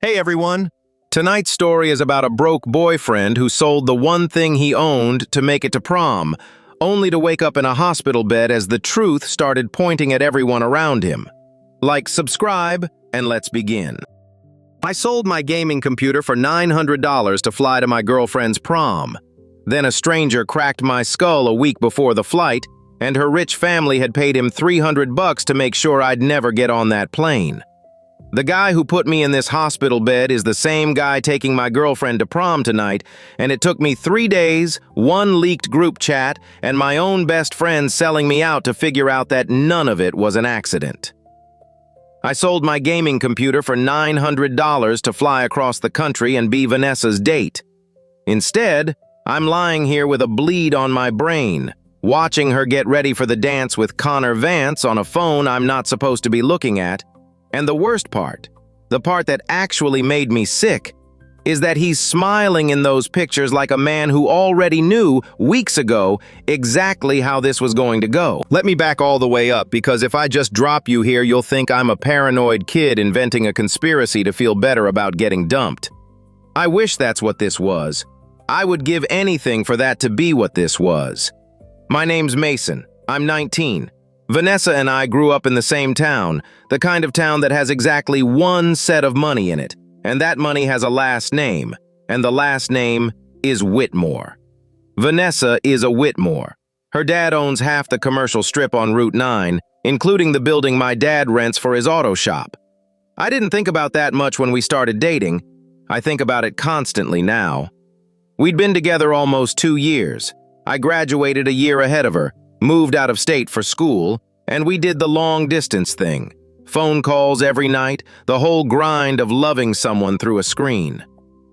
Hey everyone! Tonight's story is about a broke boyfriend who sold the one thing he owned to make it to prom, only to wake up in a hospital bed as the truth started pointing at everyone around him. Like, subscribe, and let's begin. I sold my gaming computer for $900 to fly to my girlfriend's prom. Then a stranger cracked my skull a week before the flight, and her rich family had paid him $300 to make sure I'd never get on that plane. The guy who put me in this hospital bed is the same guy taking my girlfriend to prom tonight, and it took me 3 days, one leaked group chat, and my own best friend selling me out to figure out that none of it was an accident. I sold my gaming computer for $900 to fly across the country and be Vanessa's date. Instead, I'm lying here with a bleed on my brain, watching her get ready for the dance with Connor Vance on a phone I'm not supposed to be looking at. And the worst part, the part that actually made me sick, is that he's smiling in those pictures like a man who already knew, weeks ago, exactly how this was going to go. Let me back all the way up, because if I just drop you here, you'll think I'm a paranoid kid inventing a conspiracy to feel better about getting dumped. I wish that's what this was. I would give anything for that to be what this was. My name's Mason. I'm 19. Vanessa and I grew up in the same town, the kind of town that has exactly one set of money in it, and that money has a last name, and the last name is Whitmore. Vanessa is a Whitmore. Her dad owns half the commercial strip on Route 9, including the building my dad rents for his auto shop. I didn't think about that much when we started dating. I think about it constantly now. We'd been together almost 2 years. I graduated a year ahead of her, moved out of state for school, and we did the long-distance thing. Phone calls every night, the whole grind of loving someone through a screen.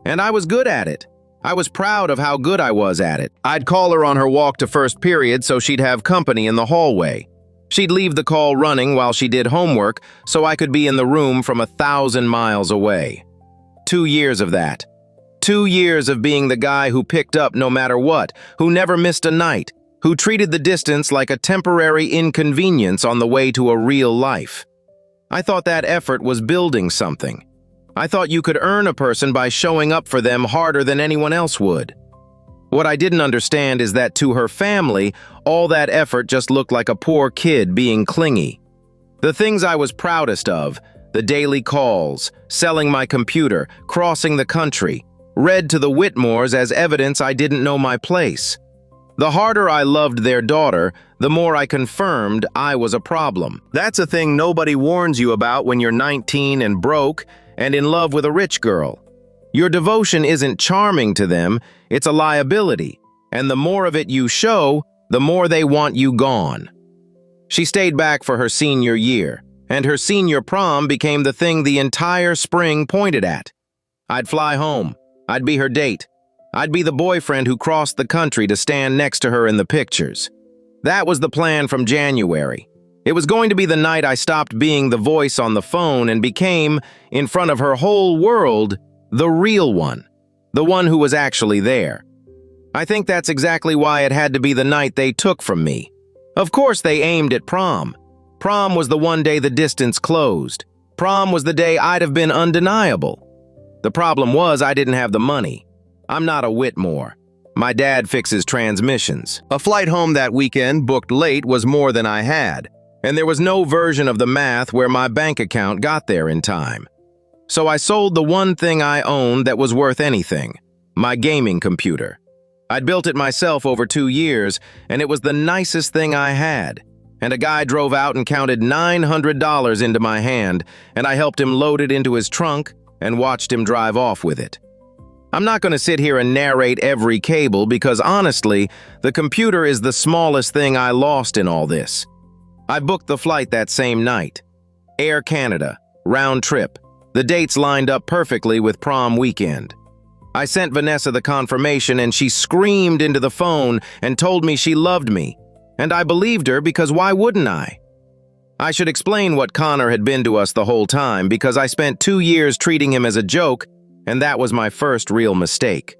And I was good at it. I was proud of how good I was at it. I'd call her on her walk to first period so she'd have company in the hallway. She'd leave the call running while she did homework so I could be in the room from 1,000 miles away. 2 years of that. 2 years of being the guy who picked up no matter what, who never missed a night, who treated the distance like a temporary inconvenience on the way to a real life. I thought that effort was building something. I thought you could earn a person by showing up for them harder than anyone else would. What I didn't understand is that to her family, all that effort just looked like a poor kid being clingy. The things I was proudest of, the daily calls, selling my computer, crossing the country, read to the Whitmores as evidence I didn't know my place. The harder I loved their daughter, the more I confirmed I was a problem. That's a thing nobody warns you about when you're 19 and broke and in love with a rich girl. Your devotion isn't charming to them, it's a liability, and the more of it you show, the more they want you gone. She stayed back for her senior year, and her senior prom became the thing the entire spring pointed at. I'd fly home. I'd be her date. I'd be the boyfriend who crossed the country to stand next to her in the pictures. That was the plan from January. It was going to be the night I stopped being the voice on the phone and became, in front of her whole world, the real one. The one who was actually there. I think that's exactly why it had to be the night they took from me. Of course they aimed at prom. Prom was the one day the distance closed. Prom was the day I'd have been undeniable. The problem was I didn't have the money. I'm not a Whitmore. My dad fixes transmissions. A flight home that weekend, booked late, was more than I had, and there was no version of the math where my bank account got there in time. So I sold the one thing I owned that was worth anything, my gaming computer. I'd built it myself over 2 years, and it was the nicest thing I had. And a guy drove out and counted $900 into my hand, and I helped him load it into his trunk and watched him drive off with it. I'm not going to sit here and narrate every cable because honestly, the computer is the smallest thing I lost in all this. I booked the flight that same night. Air Canada, round trip. The dates lined up perfectly with prom weekend. I sent Vanessa the confirmation and she screamed into the phone and told me she loved me. And I believed her because why wouldn't I? I should explain what Connor had been to us the whole time because I spent 2 years treating him as a joke, and that was my first real mistake.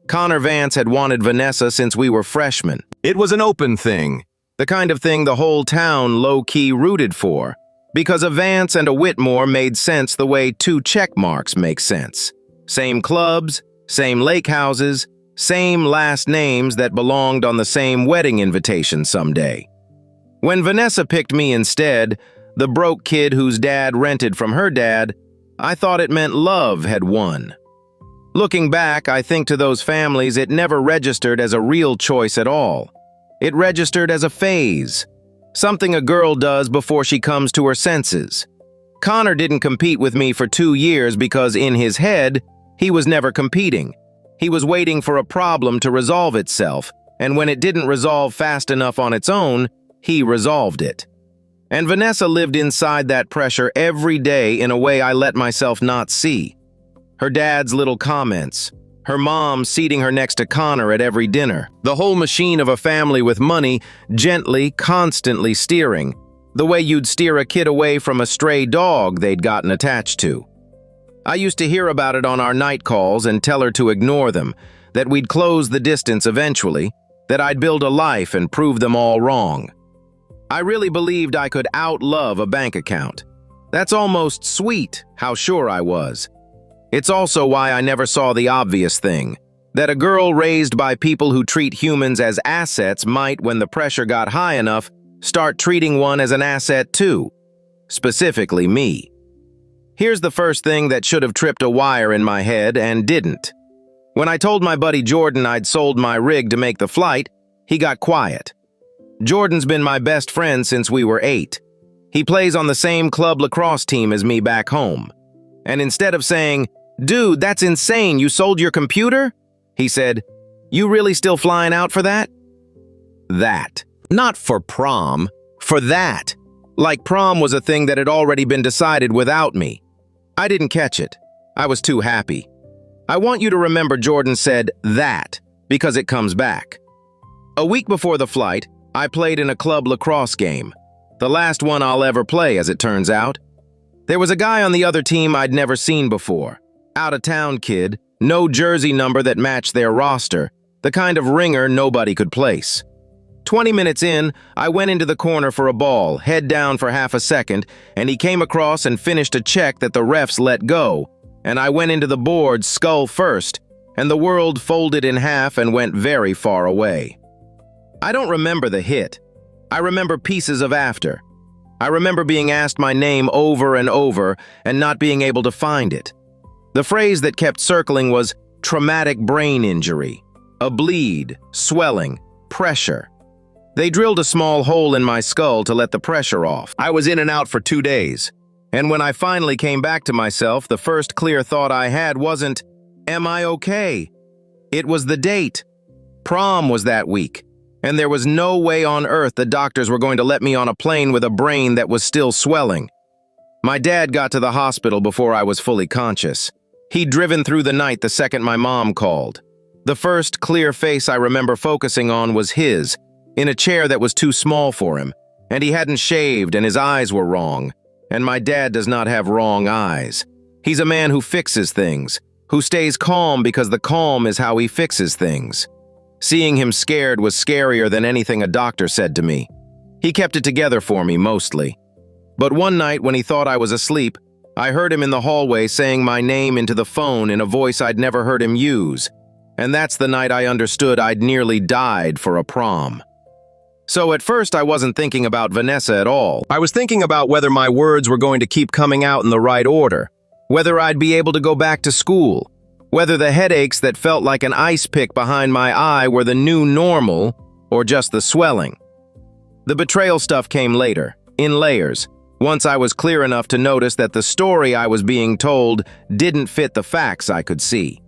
Connor Vance had wanted Vanessa since we were freshmen. It was an open thing, the kind of thing the whole town low-key rooted for. Because a Vance and a Whitmore made sense the way two check marks make sense. Same clubs, same lake houses, same last names that belonged on the same wedding invitation someday. When Vanessa picked me instead, the broke kid whose dad rented from her dad, I thought it meant love had won. Looking back, I think to those families it never registered as a real choice at all. It registered as a phase. Something a girl does before she comes to her senses. Connor didn't compete with me for 2 years because in his head, he was never competing. He was waiting for a problem to resolve itself, and when it didn't resolve fast enough on its own, he resolved it. And Vanessa lived inside that pressure every day in a way I let myself not see. Her dad's little comments, her mom seating her next to Connor at every dinner, the whole machine of a family with money gently, constantly steering, the way you'd steer a kid away from a stray dog they'd gotten attached to. I used to hear about it on our night calls and tell her to ignore them, that we'd close the distance eventually, that I'd build a life and prove them all wrong. I really believed I could outlove a bank account. That's almost sweet, how sure I was. It's also why I never saw the obvious thing, that a girl raised by people who treat humans as assets might, when the pressure got high enough, start treating one as an asset too. Specifically me. Here's the first thing that should have tripped a wire in my head and didn't. When I told my buddy Jordan I'd sold my rig to make the flight, he got quiet. Jordan's been my best friend since we were 8. He plays on the same club lacrosse team as me back home. And instead of saying, "Dude, that's insane, you sold your computer?" he said, "You really still flying out for that?" That. Not for prom, for that. Like prom was a thing that had already been decided without me. I didn't catch it. I was too happy. I want you to remember Jordan said that, because it comes back. A week before the flight, I played in a club lacrosse game. The last one I'll ever play, as it turns out. There was a guy on the other team I'd never seen before. Out-of-town kid, no jersey number that matched their roster, the kind of ringer nobody could place. 20 minutes in, I went into the corner for a ball, head down for half a second, and he came across and finished a check that the refs let go, and I went into the board skull first, and the world folded in half and went very far away. I don't remember the hit. I remember pieces of after. I remember being asked my name over and over and not being able to find it. The phrase that kept circling was traumatic brain injury, a bleed, swelling, pressure. They drilled a small hole in my skull to let the pressure off. I was in and out for 2 days. And when I finally came back to myself, the first clear thought I had wasn't, "Am I okay?" It was the date. Prom was that week. And there was no way on earth the doctors were going to let me on a plane with a brain that was still swelling. My dad got to the hospital before I was fully conscious. He'd driven through the night the second my mom called. The first clear face I remember focusing on was his, in a chair that was too small for him, and he hadn't shaved and his eyes were wrong. And my dad does not have wrong eyes. He's a man who fixes things, who stays calm because the calm is how he fixes things. Seeing him scared was scarier than anything a doctor said to me. He kept it together for me, mostly. But one night when he thought I was asleep, I heard him in the hallway saying my name into the phone in a voice I'd never heard him use. And that's the night I understood I'd nearly died for a prom. So at first I wasn't thinking about Vanessa at all. I was thinking about whether my words were going to keep coming out in the right order, whether I'd be able to go back to school, whether the headaches that felt like an ice pick behind my eye were the new normal or just the swelling. The betrayal stuff came later, in layers, once I was clear enough to notice that the story I was being told didn't fit the facts I could see.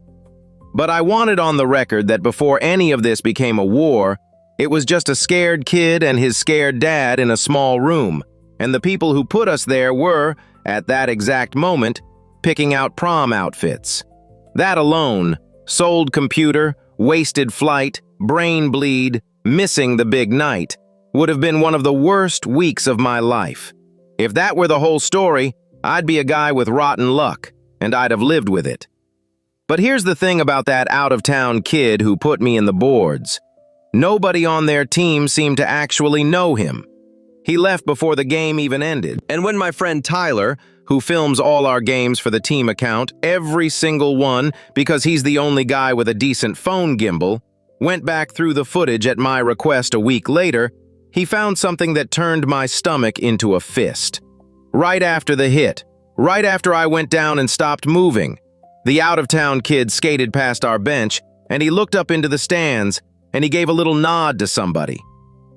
But I wanted on the record that before any of this became a war, it was just a scared kid and his scared dad in a small room, and the people who put us there were, at that exact moment, picking out prom outfits. That alone, sold computer, wasted flight, brain bleed, missing the big night, would have been one of the worst weeks of my life. If that were the whole story, I'd be a guy with rotten luck, and I'd have lived with it. But here's the thing about that out-of-town kid who put me in the boards. Nobody on their team seemed to actually know him. He left before the game even ended. And when my friend Tyler, who films all our games for the team account, every single one because he's the only guy with a decent phone gimbal, went back through the footage at my request a week later, he found something that turned my stomach into a fist. Right after the hit, right after I went down and stopped moving, the out-of-town kid skated past our bench, and he looked up into the stands, and he gave a little nod to somebody.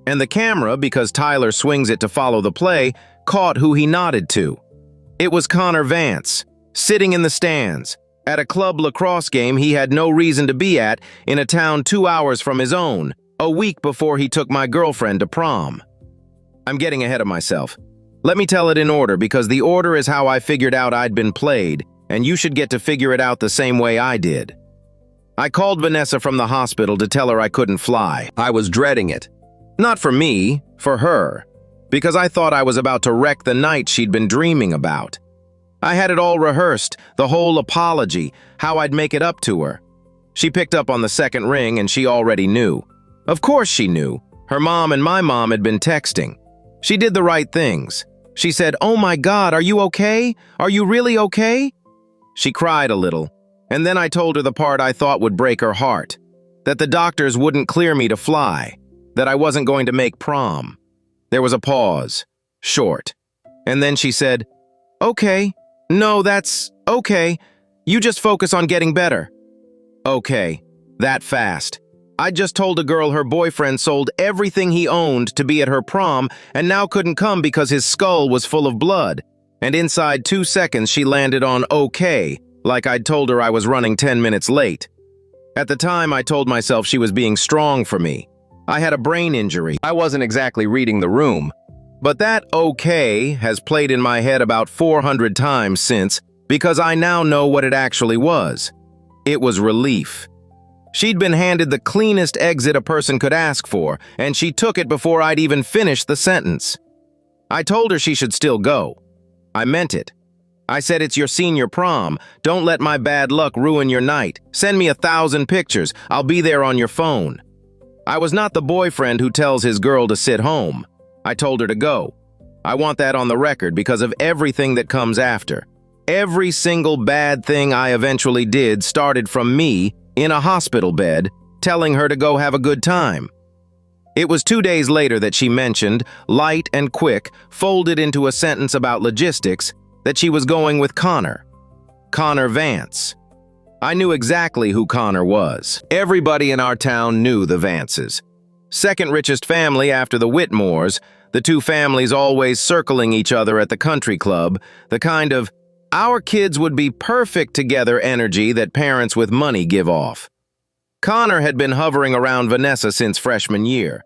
And the camera, because Tyler swings it to follow the play, caught who he nodded to. It was Connor Vance, sitting in the stands, at a club lacrosse game he had no reason to be at in a town 2 hours from his own, a week before he took my girlfriend to prom. I'm getting ahead of myself. Let me tell it in order, because the order is how I figured out I'd been played, and you should get to figure it out the same way I did. I called Vanessa from the hospital to tell her I couldn't fly. I was dreading it. Not for me, for her, because I thought I was about to wreck the night she'd been dreaming about. I had it all rehearsed, the whole apology, how I'd make it up to her. She picked up on the second ring, and she already knew. Of course she knew. Her mom and my mom had been texting. She did the right things. She said, "Oh my God, are you okay? Are you really okay?" She cried a little, and then I told her the part I thought would break her heart, that the doctors wouldn't clear me to fly, that I wasn't going to make prom. There was a pause, short, and then she said, "Okay, no, that's okay. You just focus on getting better." Okay, that fast. I just told a girl her boyfriend sold everything he owned to be at her prom and now couldn't come because his skull was full of blood. And inside 2 seconds she landed on okay, like I'd told her I was running 10 minutes late. At the time, I told myself she was being strong for me. I had a brain injury. I wasn't exactly reading the room. But that okay has played in my head about 400 times since, because I now know what it actually was. It was relief. She'd been handed the cleanest exit a person could ask for, and she took it before I'd even finished the sentence. I told her she should still go. I meant it. I said, "It's your senior prom. Don't let my bad luck ruin your night. Send me 1,000 pictures. I'll be there on your phone." I was not the boyfriend who tells his girl to sit home. I told her to go. I want that on the record because of everything that comes after. Every single bad thing I eventually did started from me, in a hospital bed, telling her to go have a good time. It was 2 days later that she mentioned, light and quick, folded into a sentence about logistics, that she was going with Connor. Connor Vance. I knew exactly who Connor was. Everybody in our town knew the Vances. Second richest family after the Whitmores, the two families always circling each other at the country club, the kind of "our kids would be perfect together" energy that parents with money give off. Connor had been hovering around Vanessa since freshman year.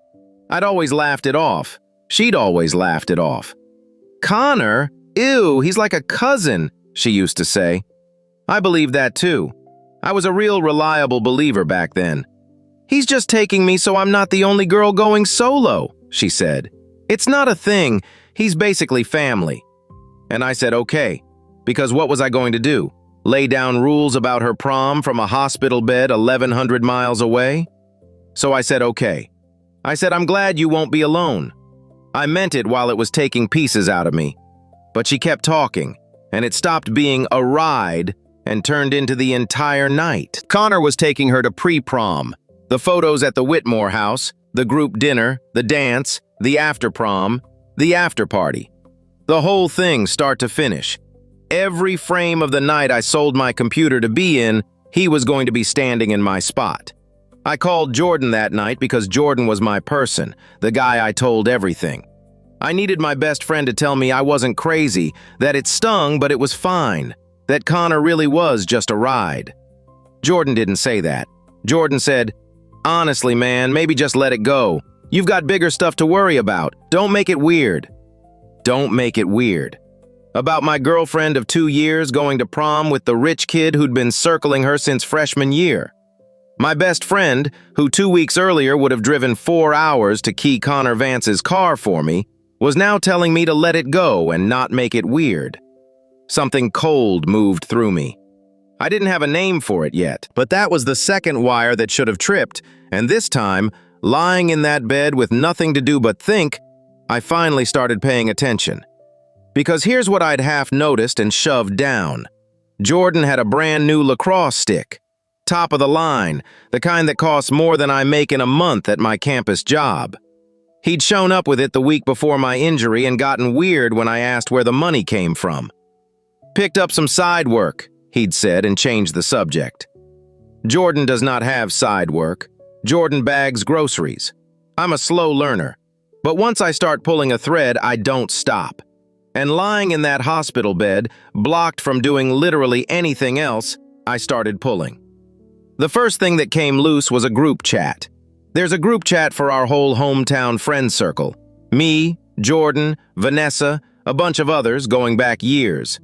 I'd always laughed it off. She'd always laughed it off. "Connor? Ew, he's like a cousin," she used to say. I believed that too. I was a real reliable believer back then. "He's just taking me so I'm not the only girl going solo," she said. "It's not a thing. He's basically family." And I said okay, because what was I going to do? Lay down rules about her prom from a hospital bed 1,100 miles away? So I said okay. I said, "I'm glad you won't be alone." I meant it while it was taking pieces out of me. But she kept talking, and it stopped being a ride and turned into the entire night. Connor was taking her to pre-prom. The photos at the Whitmore house, the group dinner, the dance, the after-prom, the after-party. The whole thing, start to finish. Every frame of the night I sold my computer to be in, he was going to be standing in my spot. I called Jordan that night because Jordan was my person, the guy I told everything. I needed my best friend to tell me I wasn't crazy, that it stung but it was fine, that Connor really was just a ride. Jordan didn't say that. Jordan said, "Honestly, man, maybe just let it go. You've got bigger stuff to worry about. Don't make it weird." Don't make it weird. About my girlfriend of 2 years going to prom with the rich kid who'd been circling her since freshman year. My best friend, who 2 weeks earlier would have driven 4 hours to key Connor Vance's car for me, was now telling me to let it go and not make it weird. Something cold moved through me. I didn't have a name for it yet, but that was the second wire that should have tripped, and this time, lying in that bed with nothing to do but think, I finally started paying attention. Because here's what I'd half noticed and shoved down. Jordan had a brand new lacrosse stick. Top of the line, the kind that costs more than I make in a month at my campus job. He'd shown up with it the week before my injury and gotten weird when I asked where the money came from. Picked up some side work, he'd said, and changed the subject. Jordan does not have side work. Jordan bags groceries. I'm a slow learner, but once I start pulling a thread, I don't stop. And lying in that hospital bed, blocked from doing literally anything else, I started pulling. The first thing that came loose was a group chat. There's a group chat for our whole hometown friend circle. Me, Jordan, Vanessa, a bunch of others going back years.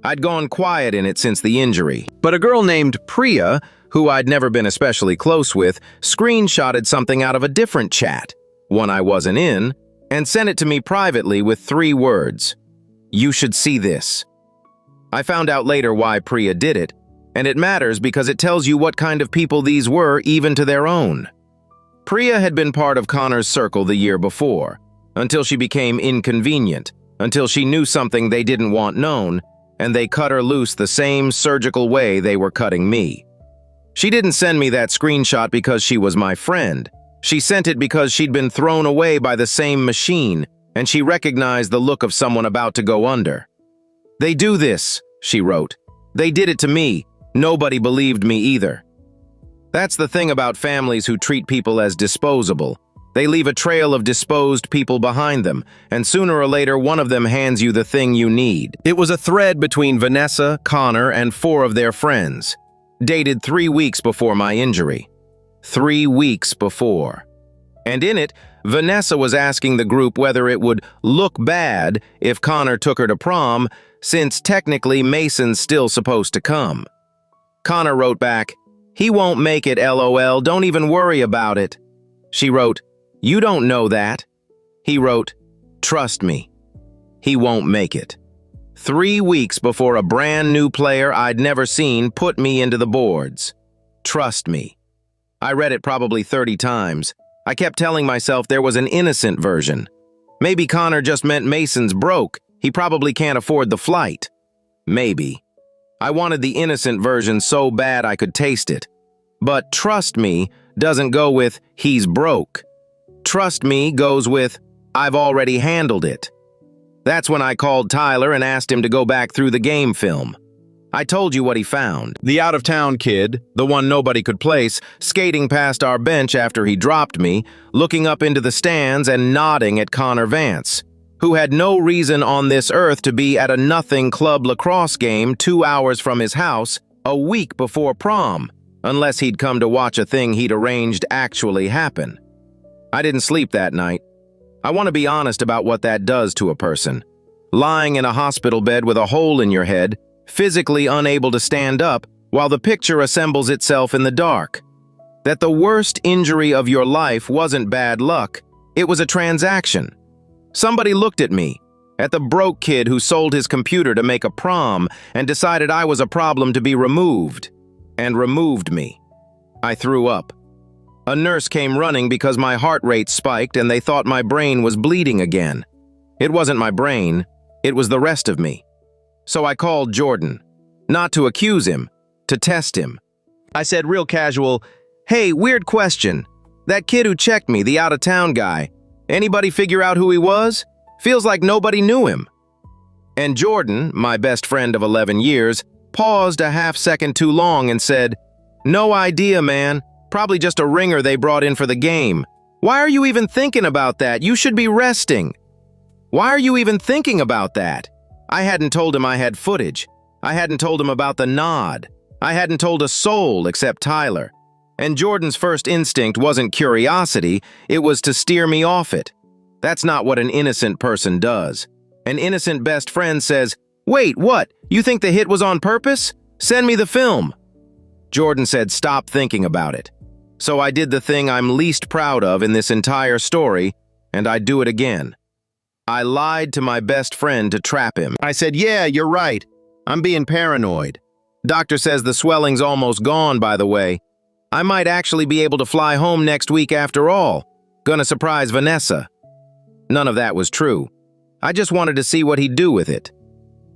I'd gone quiet in it since the injury. But a girl named Priya, who I'd never been especially close with, screenshotted something out of a different chat, one I wasn't in, and sent it to me privately with 3 words. You should see this. I found out later why Priya did it, and it matters because it tells you what kind of people these were even to their own. Priya had been part of Connor's circle the year before, until she became inconvenient, until she knew something they didn't want known, and they cut her loose the same surgical way they were cutting me. She didn't send me that screenshot because she was my friend. She sent it because she'd been thrown away by the same machine, and she recognized the look of someone about to go under. They do this, she wrote. They did it to me. Nobody believed me either. That's the thing about families who treat people as disposable. They leave a trail of disposed people behind them, and sooner or later one of them hands you the thing you need. It was a thread between Vanessa, Connor, and 4 of their friends. Dated 3 weeks before my injury. 3 weeks before. And in it, Vanessa was asking the group whether it would look bad if Connor took her to prom, since technically Mason's still supposed to come. Connor wrote back, "He won't make it, LOL, don't even worry about it." She wrote, "You don't know that." He wrote, "Trust me, he won't make it." 3 weeks before a brand new player I'd never seen put me into the boards. Trust me. I read it probably 30 times. I kept telling myself there was an innocent version. Maybe Connor just meant Mason's broke. He probably can't afford the flight. Maybe. I wanted the innocent version so bad I could taste it. But trust me doesn't go with he's broke. Trust me goes with I've already handled it. That's when I called Tyler and asked him to go back through the game film. I told you what he found. The out-of-town kid, the one nobody could place, skating past our bench after he dropped me, looking up into the stands and nodding at Connor Vance, who had no reason on this earth to be at a nothing club lacrosse game 2 hours from his house a week before prom, unless he'd come to watch a thing he'd arranged actually happen. I didn't sleep that night. I want to be honest about what that does to a person. Lying in a hospital bed with a hole in your head, physically unable to stand up, while the picture assembles itself in the dark. That the worst injury of your life wasn't bad luck, it was a transaction. Somebody looked at me, at the broke kid who sold his computer to make a prom and decided I was a problem to be removed, and removed me. I threw up. A nurse came running because my heart rate spiked and they thought my brain was bleeding again. It wasn't my brain, it was the rest of me. So I called Jordan, not to accuse him, to test him. I said real casual, "Hey, weird question. That kid who checked me, the out-of-town guy, anybody figure out who he was? Feels like nobody knew him." And Jordan, my best friend of 11 years, paused a half second too long and said, "No idea, man. Probably just a ringer they brought in for the game. Why are you even thinking about that? You should be resting." Why are you even thinking about that? I hadn't told him I had footage. I hadn't told him about the nod. I hadn't told a soul except Tyler. And Jordan's first instinct wasn't curiosity, it was to steer me off it. That's not what an innocent person does. An innocent best friend says, "Wait, what? You think the hit was on purpose? Send me the film." Jordan said, "Stop thinking about it." So I did the thing I'm least proud of in this entire story, and I'd do it again. I lied to my best friend to trap him. I said, "Yeah, you're right. I'm being paranoid. Doctor says the swelling's almost gone, by the way. I might actually be able to fly home next week after all. Gonna surprise Vanessa." None of that was true. I just wanted to see what he'd do with it.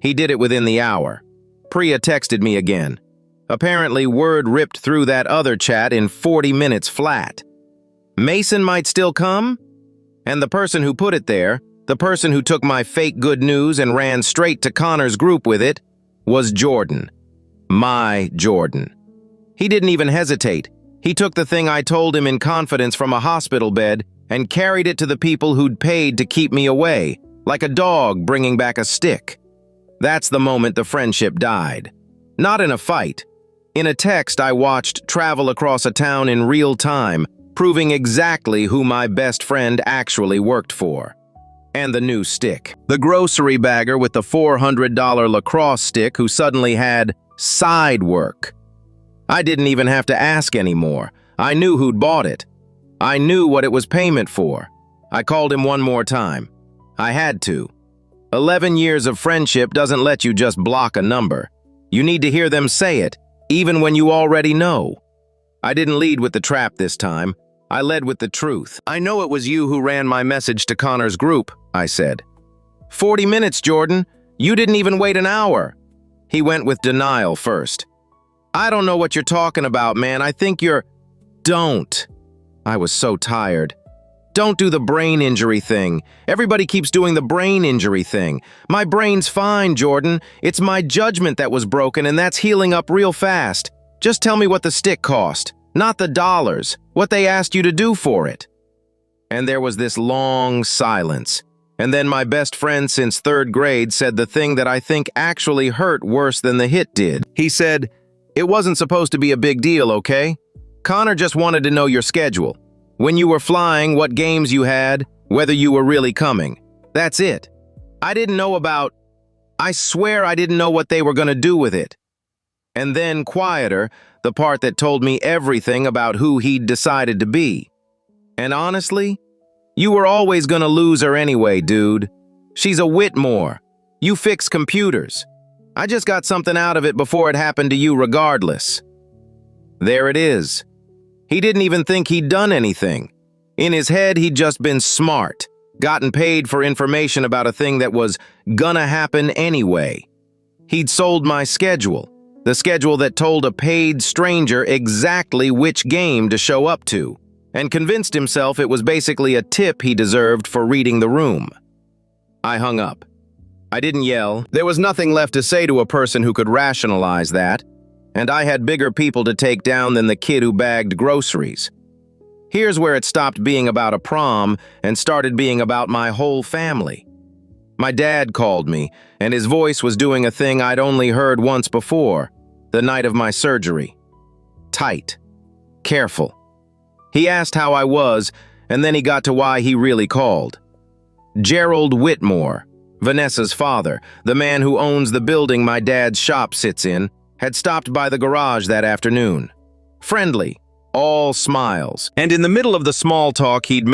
He did it within the hour. Priya texted me again. Apparently, word ripped through that other chat in 40 minutes flat. Mason might still come? And the person who put it there, the person who took my fake good news and ran straight to Connor's group with it, was Jordan. My Jordan. He didn't even hesitate. He took the thing I told him in confidence from a hospital bed and carried it to the people who'd paid to keep me away, like a dog bringing back a stick. That's the moment the friendship died. Not in a fight. In a text I watched travel across a town in real time, proving exactly who my best friend actually worked for. And the new stick. The grocery bagger with the $400 lacrosse stick who suddenly had side work. I didn't even have to ask anymore. I knew who'd bought it. I knew what it was payment for. I called him one more time. I had to. 11 years of friendship doesn't let you just block a number. You need to hear them say it, even when you already know. I didn't lead with the trap this time. I led with the truth. I know it was you who ran my message to Connor's group, I said. 40 minutes, Jordan. You didn't even wait an hour. He went with denial first. I don't know what you're talking about, man. I think you're... Don't. I was so tired. Don't do the brain injury thing. Everybody keeps doing the brain injury thing. My brain's fine, Jordan. It's my judgment that was broken, and that's healing up real fast. Just tell me what the stick cost, not the dollars, what they asked you to do for it. And there was this long silence. And then my best friend since 3rd grade said the thing that I think actually hurt worse than the hit did. He said, "It wasn't supposed to be a big deal, okay? Connor just wanted to know your schedule. When you were flying, what games you had, whether you were really coming. That's it. I didn't know about... I swear I didn't know what they were going to do with it." And then, quieter, the part that told me everything about who he'd decided to be. "And honestly, you were always going to lose her anyway, dude. She's a Whitmore. You fix computers. I just got something out of it before it happened to you regardless." There it is. He didn't even think he'd done anything. In his head, he'd just been smart, gotten paid for information about a thing that was gonna happen anyway. He'd sold my schedule, the schedule that told a paid stranger exactly which game to show up to, and convinced himself it was basically a tip he deserved for reading the room. I hung up. I didn't yell. There was nothing left to say to a person who could rationalize that, and I had bigger people to take down than the kid who bagged groceries. Here's where it stopped being about a prom and started being about my whole family. My dad called me, and his voice was doing a thing I'd only heard once before, the night of my surgery. Tight. Careful. He asked how I was, and then he got to why he really called. Gerald Whitmore, Vanessa's father, the man who owns the building my dad's shop sits in, had stopped by the garage that afternoon. Friendly, all smiles. And in the middle of the small talk he'd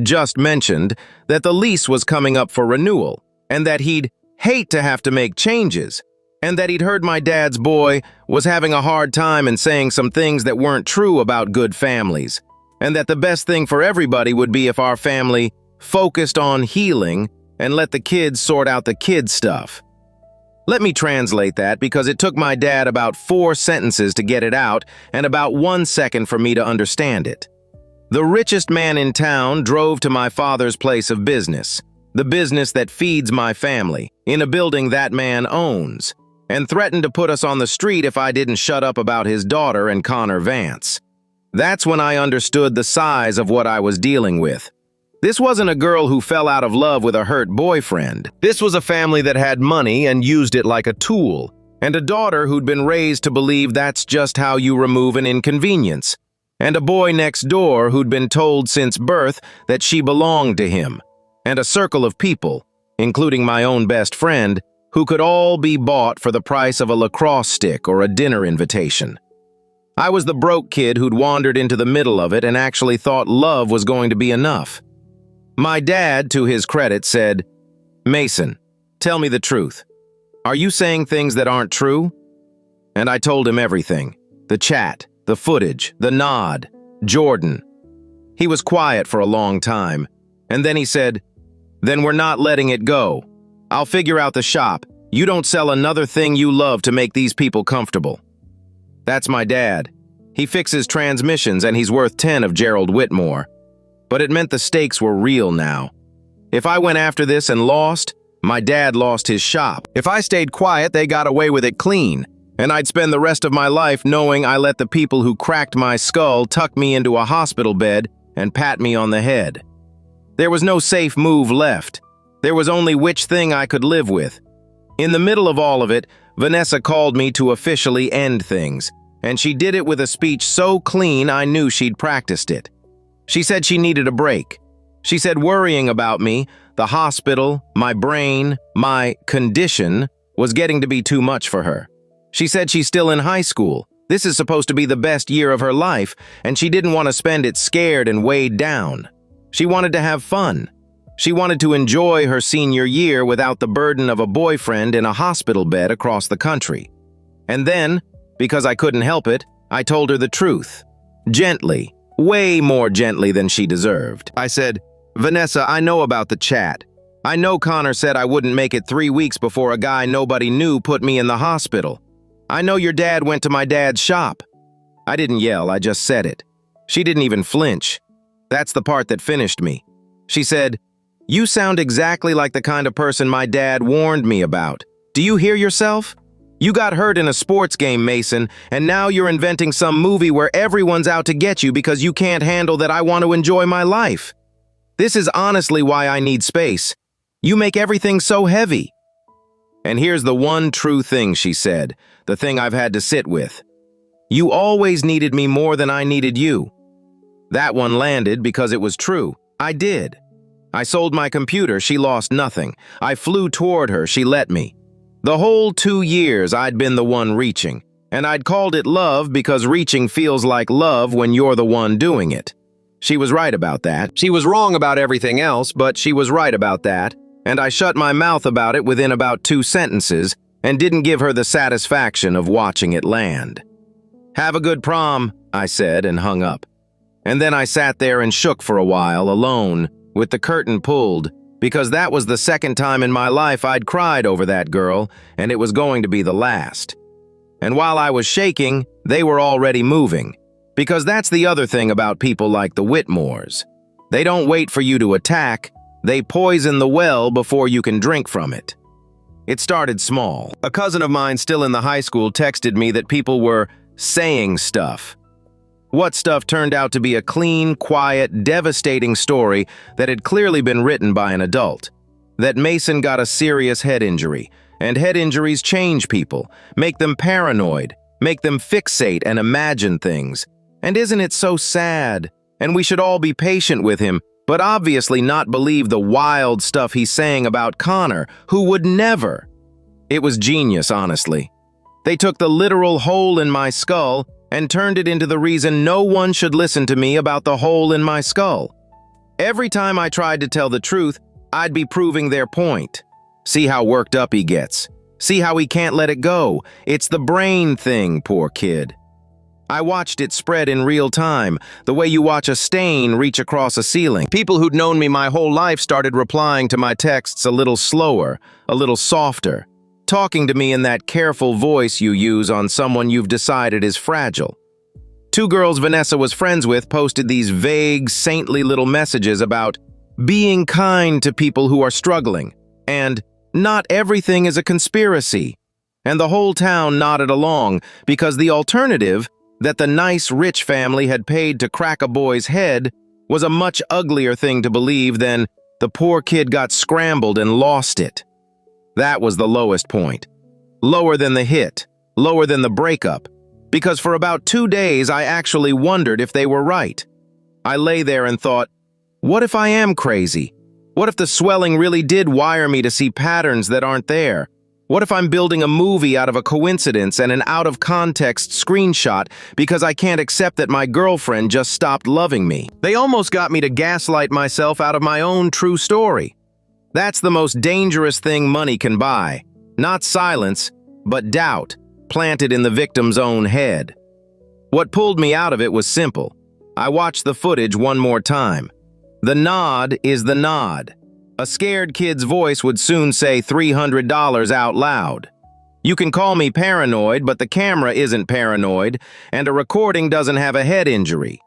just mentioned, that the lease was coming up for renewal, and that he'd hate to have to make changes, and that he'd heard my dad's boy was having a hard time and saying some things that weren't true about good families, and that the best thing for everybody would be if our family focused on healing and let the kids sort out the kid stuff. Let me translate that because it took my dad about 4 sentences to get it out and about 1 second for me to understand it. The richest man in town drove to my father's place of business, the business that feeds my family, in a building that man owns, and threatened to put us on the street if I didn't shut up about his daughter and Connor Vance. That's when I understood the size of what I was dealing with. This wasn't a girl who fell out of love with a hurt boyfriend. This was a family that had money and used it like a tool, and a daughter who'd been raised to believe that's just how you remove an inconvenience, and a boy next door who'd been told since birth that she belonged to him, and a circle of people, including my own best friend, who could all be bought for the price of a lacrosse stick or a dinner invitation. I was the broke kid who'd wandered into the middle of it and actually thought love was going to be enough. My dad, to his credit, said, "Mason, tell me the truth. Are you saying things that aren't true?" And I told him everything. The chat, the footage, the nod, Jordan. He was quiet for a long time, and then he said, Then we're not letting it go. I'll figure out the shop. You don't sell another thing you love to make these people comfortable. That's my dad. He fixes transmissions and he's worth 10 of Gerald Whitmore. But it meant the stakes were real now. If I went after this and lost, my dad lost his shop. If I stayed quiet, they got away with it clean. And I'd spend the rest of my life knowing I let the people who cracked my skull tuck me into a hospital bed and pat me on the head. There was no safe move left. There was only which thing I could live with. In the middle of all of it, Vanessa called me to officially end things, and she did it with a speech so clean I knew she'd practiced it. She said she needed a break. She said worrying about me, the hospital, my brain, my condition, was getting to be too much for her. She said she's still in high school. This is supposed to be the best year of her life, and she didn't want to spend it scared and weighed down. She wanted to have fun. She wanted to enjoy her senior year without the burden of a boyfriend in a hospital bed across the country. And then, because I couldn't help it, I told her the truth. Gently, way more gently than she deserved. I said, "Vanessa, I know about the chat. I know Connor said I wouldn't make it 3 weeks before a guy nobody knew put me in the hospital. I know your dad went to my dad's shop." I didn't yell, I just said it. She didn't even flinch. That's the part that finished me. She said, "You sound exactly like the kind of person my dad warned me about. Do you hear yourself? You got hurt in a sports game, Mason, and now you're inventing some movie where everyone's out to get you because you can't handle that I want to enjoy my life. This is honestly why I need space. You make everything so heavy." And here's the one true thing she said, the thing I've had to sit with. "You always needed me more than I needed you." That one landed because it was true. I did. I sold my computer, she lost nothing. I flew toward her, she let me. The whole 2 years I'd been the one reaching, and I'd called it love because reaching feels like love when you're the one doing it. She was right about that. She was wrong about everything else, but she was right about that, and I shut my mouth about it within about 2 sentences and didn't give her the satisfaction of watching it land. "Have a good prom," I said and hung up. And then I sat there and shook for a while, alone, with the curtain pulled, because that was the second time in my life I'd cried over that girl, and it was going to be the last. And while I was shaking, they were already moving, because that's the other thing about people like the Whitmores. They don't wait for you to attack, they poison the well before you can drink from it. It started small. A cousin of mine still in the high school texted me that people were saying stuff. What stuff turned out to be a clean, quiet, devastating story that had clearly been written by an adult. That Mason got a serious head injury, and head injuries change people, make them paranoid, make them fixate and imagine things. And isn't it so sad? And we should all be patient with him, but obviously not believe the wild stuff he's saying about Connor, who would never. It was genius, honestly. They took the literal hole in my skull and turned it into the reason no one should listen to me about the hole in my skull. Every time I tried to tell the truth, I'd be proving their point. See how worked up he gets. See how he can't let it go. It's the brain thing, poor kid. I watched it spread in real time, the way you watch a stain reach across a ceiling. People who'd known me my whole life started replying to my texts a little slower, a little softer, talking to me in that careful voice you use on someone you've decided is fragile. 2 girls Vanessa was friends with posted these vague, saintly little messages about being kind to people who are struggling, and not everything is a conspiracy. And the whole town nodded along, because the alternative, that the nice rich family had paid to crack a boy's head, was a much uglier thing to believe than the poor kid got scrambled and lost it. That was the lowest point. Lower than the hit, lower than the breakup, because for about 2 days I actually wondered if they were right. I lay there and thought, what if I am crazy? What if the swelling really did wire me to see patterns that aren't there? What if I'm building a movie out of a coincidence and an out-of-context screenshot because I can't accept that my girlfriend just stopped loving me? They almost got me to gaslight myself out of my own true story. That's the most dangerous thing money can buy. Not silence, but doubt, planted in the victim's own head. What pulled me out of it was simple. I watched the footage one more time. The nod is the nod. A scared kid's voice would soon say $300 out loud. You can call me paranoid, but the camera isn't paranoid, and a recording doesn't have a head injury.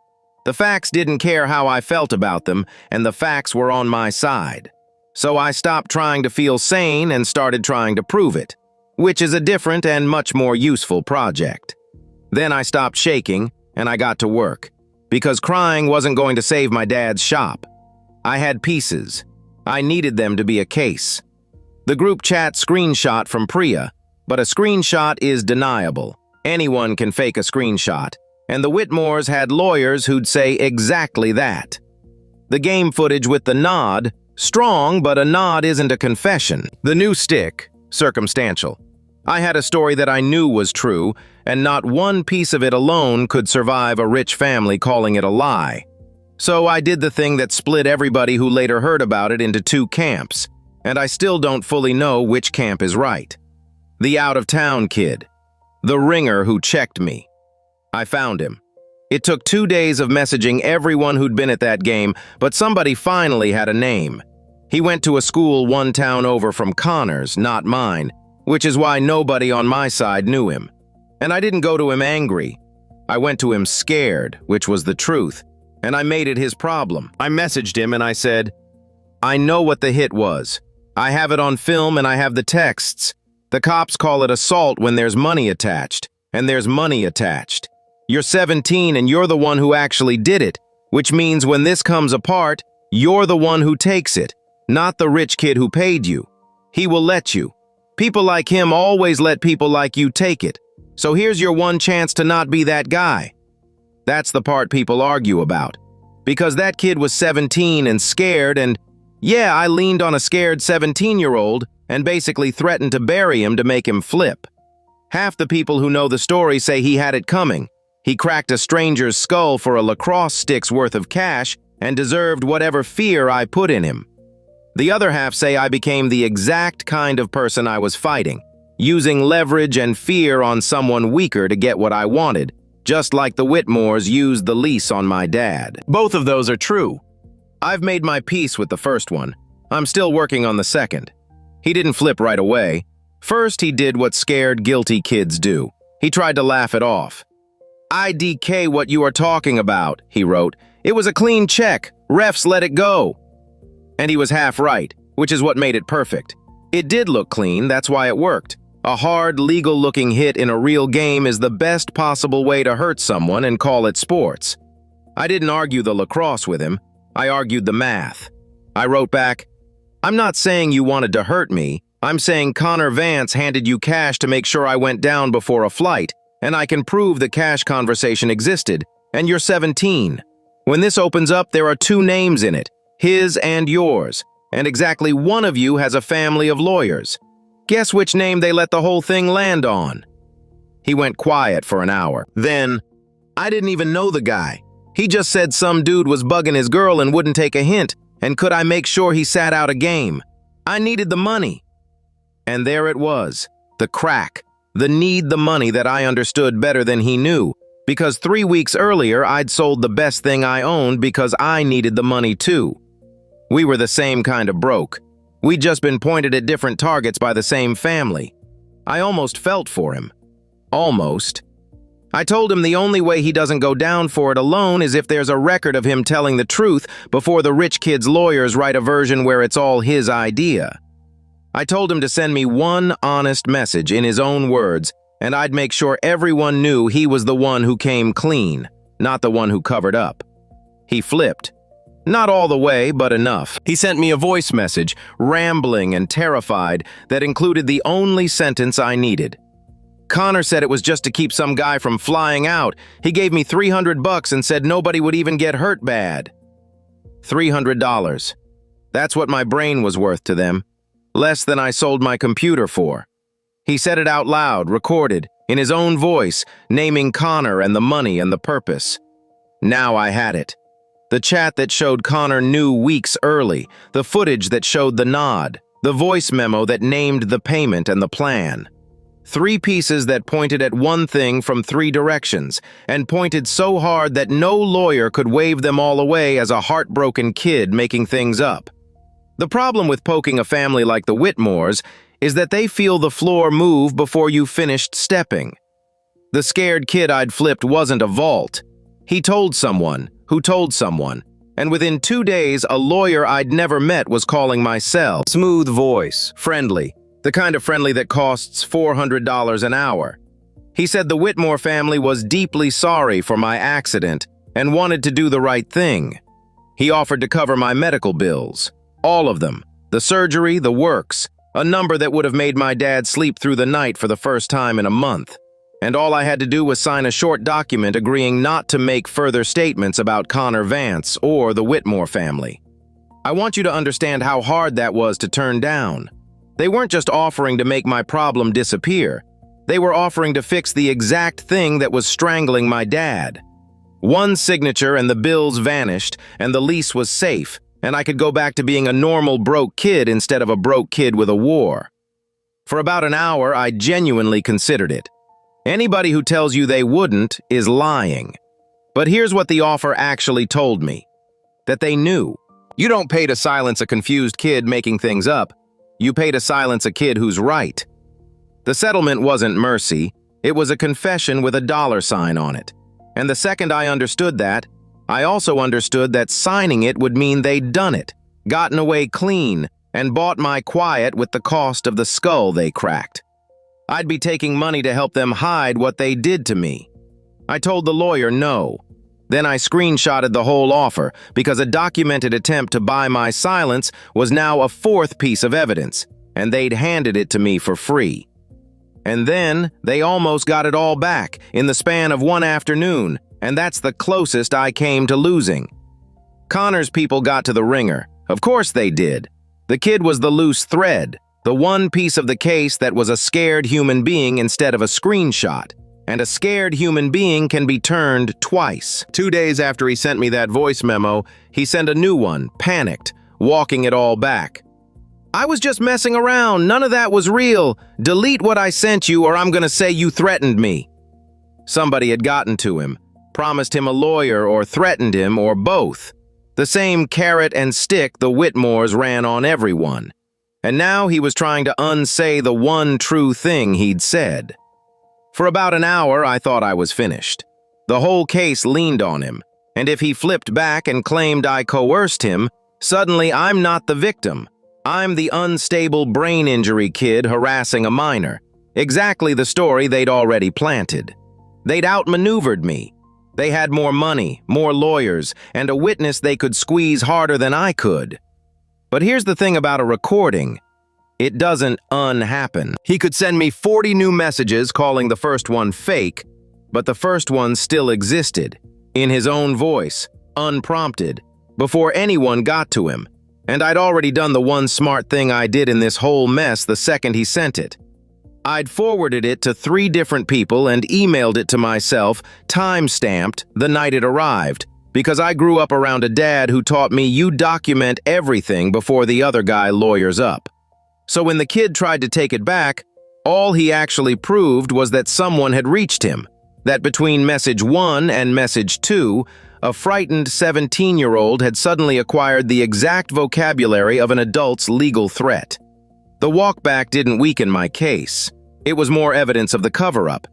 The facts didn't care how I felt about them, and the facts were on my side. So I stopped trying to feel sane and started trying to prove it, which is a different and much more useful project. Then I stopped shaking, and I got to work, because crying wasn't going to save my dad's shop. I had pieces. I needed them to be a case. The group chat screenshot from Priya, but a screenshot is deniable. Anyone can fake a screenshot, and the Whitmores had lawyers who'd say exactly that. The game footage with the nod, strong, but a nod isn't a confession. The new stick, circumstantial. I had a story that I knew was true, and not one piece of it alone could survive a rich family calling it a lie. So I did the thing that split everybody who later heard about it into two camps, and I still don't fully know which camp is right. The out-of-town kid. The ringer who checked me. I found him. It took 2 days of messaging everyone who'd been at that game, but somebody finally had a name. He went to a school 1 town over from Connor's, not mine, which is why nobody on my side knew him. And I didn't go to him angry. I went to him scared, which was the truth, and I made it his problem. I messaged him and I said, I know what the hit was. I have it on film and I have the texts. The cops call it assault when there's money attached, and there's money attached. You're 17 and you're the one who actually did it, which means when this comes apart, you're the one who takes it, not the rich kid who paid you. He will let you. People like him always let people like you take it. So here's your one chance to not be that guy. That's the part people argue about. Because that kid was 17 and scared, and yeah, I leaned on a scared 17-year-old and basically threatened to bury him to make him flip. Half the people who know the story say he had it coming. He cracked a stranger's skull for a lacrosse stick's worth of cash and deserved whatever fear I put in him. The other half say I became the exact kind of person I was fighting, using leverage and fear on someone weaker to get what I wanted, just like the Whitmores used the lease on my dad. Both of those are true. I've made my peace with the first one. I'm still working on the second. He didn't flip right away. First, he did what scared, guilty kids do. He tried to laugh it off. IDK what you are talking about, he wrote. It was a clean check. Refs let it go. And he was half right, which is what made it perfect. It did look clean, that's why it worked. A hard, legal-looking hit in a real game is the best possible way to hurt someone and call it sports. I didn't argue the lacrosse with him. I argued the math. I wrote back, I'm not saying you wanted to hurt me. I'm saying Connor Vance handed you cash to make sure I went down before a flight, and I can prove the cash conversation existed, and you're 17. When this opens up, there are 2 names in it, his and yours, and exactly one of you has a family of lawyers. Guess which name they let the whole thing land on? He went quiet for an hour. Then, I didn't even know the guy. He just said some dude was bugging his girl and wouldn't take a hint, and could I make sure he sat out a game? I needed the money. And there it was, the crack, the need the money that I understood better than he knew, because 3 weeks earlier I'd sold the best thing I owned because I needed the money too. We were the same kind of broke. We'd just been pointed at different targets by the same family. I almost felt for him. Almost. I told him the only way he doesn't go down for it alone is if there's a record of him telling the truth before the rich kid's lawyers write a version where it's all his idea. I told him to send me one honest message in his own words, and I'd make sure everyone knew he was the one who came clean, not the one who covered up. He flipped. Not all the way, but enough. He sent me a voice message, rambling and terrified, that included the only sentence I needed. Connor said it was just to keep some guy from flying out. He gave me $300 and said nobody would even get hurt bad. $300. That's what my brain was worth to them. Less than I sold my computer for. He said it out loud, recorded, in his own voice, naming Connor and the money and the purpose. Now I had it. The chat that showed Connor knew weeks early, the footage that showed the nod, the voice memo that named the payment and the plan. 3 pieces that pointed at one thing from 3 directions, and pointed so hard that no lawyer could wave them all away as a heartbroken kid making things up. The problem with poking a family like the Whitmores is that they feel the floor move before you finished stepping. The scared kid I'd flipped wasn't a vault. He told someone, who told someone, and within 2 days, a lawyer I'd never met was calling my cell. Smooth voice, friendly, the kind of friendly that costs $400 an hour. He said the Whitmore family was deeply sorry for my accident and wanted to do the right thing. He offered to cover my medical bills, all of them, the surgery, the works, a number that would have made my dad sleep through the night for the first time in a month. And all I had to do was sign a short document agreeing not to make further statements about Connor Vance or the Whitmore family. I want you to understand how hard that was to turn down. They weren't just offering to make my problem disappear. They were offering to fix the exact thing that was strangling my dad. One signature and the bills vanished, and the lease was safe, and I could go back to being a normal broke kid instead of a broke kid with a war. For about an hour, I genuinely considered it. Anybody who tells you they wouldn't is lying. But here's what the offer actually told me. That they knew. You don't pay to silence a confused kid making things up. You pay to silence a kid who's right. The settlement wasn't mercy. It was a confession with a dollar sign on it. And the second I understood that, I also understood that signing it would mean they'd done it, gotten away clean, and bought my quiet with the cost of the skull they cracked. I'd be taking money to help them hide what they did to me. I told the lawyer no. Then I screenshotted the whole offer because a documented attempt to buy my silence was now a fourth piece of evidence, and they'd handed it to me for free. And then they almost got it all back in the span of one afternoon, and that's the closest I came to losing. Connor's people got to the ringer. Of course they did. The kid was the loose thread. The one piece of the case that was a scared human being instead of a screenshot. And a scared human being can be turned twice. 2 days after he sent me that voice memo, he sent a new one, panicked, walking it all back. I was just messing around. None of that was real. Delete what I sent you or I'm gonna say you threatened me. Somebody had gotten to him, promised him a lawyer or threatened him or both. The same carrot and stick the Whitmores ran on everyone. And now he was trying to unsay the one true thing he'd said. For about an hour, I thought I was finished. The whole case leaned on him, and if he flipped back and claimed I coerced him, suddenly I'm not the victim. I'm the unstable brain injury kid harassing a minor. Exactly the story they'd already planted. They'd outmaneuvered me. They had more money, more lawyers, and a witness they could squeeze harder than I could. But here's the thing about a recording. It doesn't unhappen. He could send me 40 new messages calling the first one fake, but the first one still existed, in his own voice, unprompted, before anyone got to him. And I'd already done the one smart thing I did in this whole mess the second he sent it. I'd forwarded it to 3 different people and emailed it to myself, time-stamped, the night it arrived, because I grew up around a dad who taught me you document everything before the other guy lawyers up. So when the kid tried to take it back, all he actually proved was that someone had reached him, that between message 1 and message 2, a frightened 17-year-old had suddenly acquired the exact vocabulary of an adult's legal threat. The walkback didn't weaken my case. It was more evidence of the cover-up.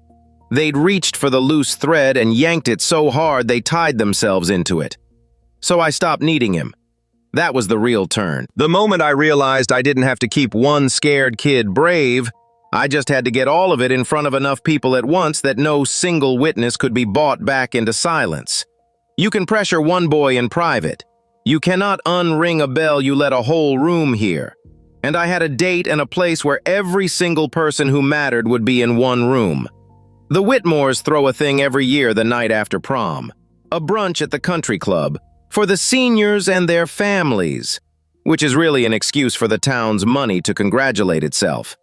They'd reached for the loose thread and yanked it so hard they tied themselves into it. So I stopped needing him. That was the real turn. The moment I realized I didn't have to keep one scared kid brave, I just had to get all of it in front of enough people at once that no single witness could be bought back into silence. You can pressure one boy in private. You cannot unring a bell you let a whole room hear. And I had a date and a place where every single person who mattered would be in one room. The Whitmores throw a thing every year the night after prom, a brunch at the country club, for the seniors and their families, which is really an excuse for the town's money to congratulate itself.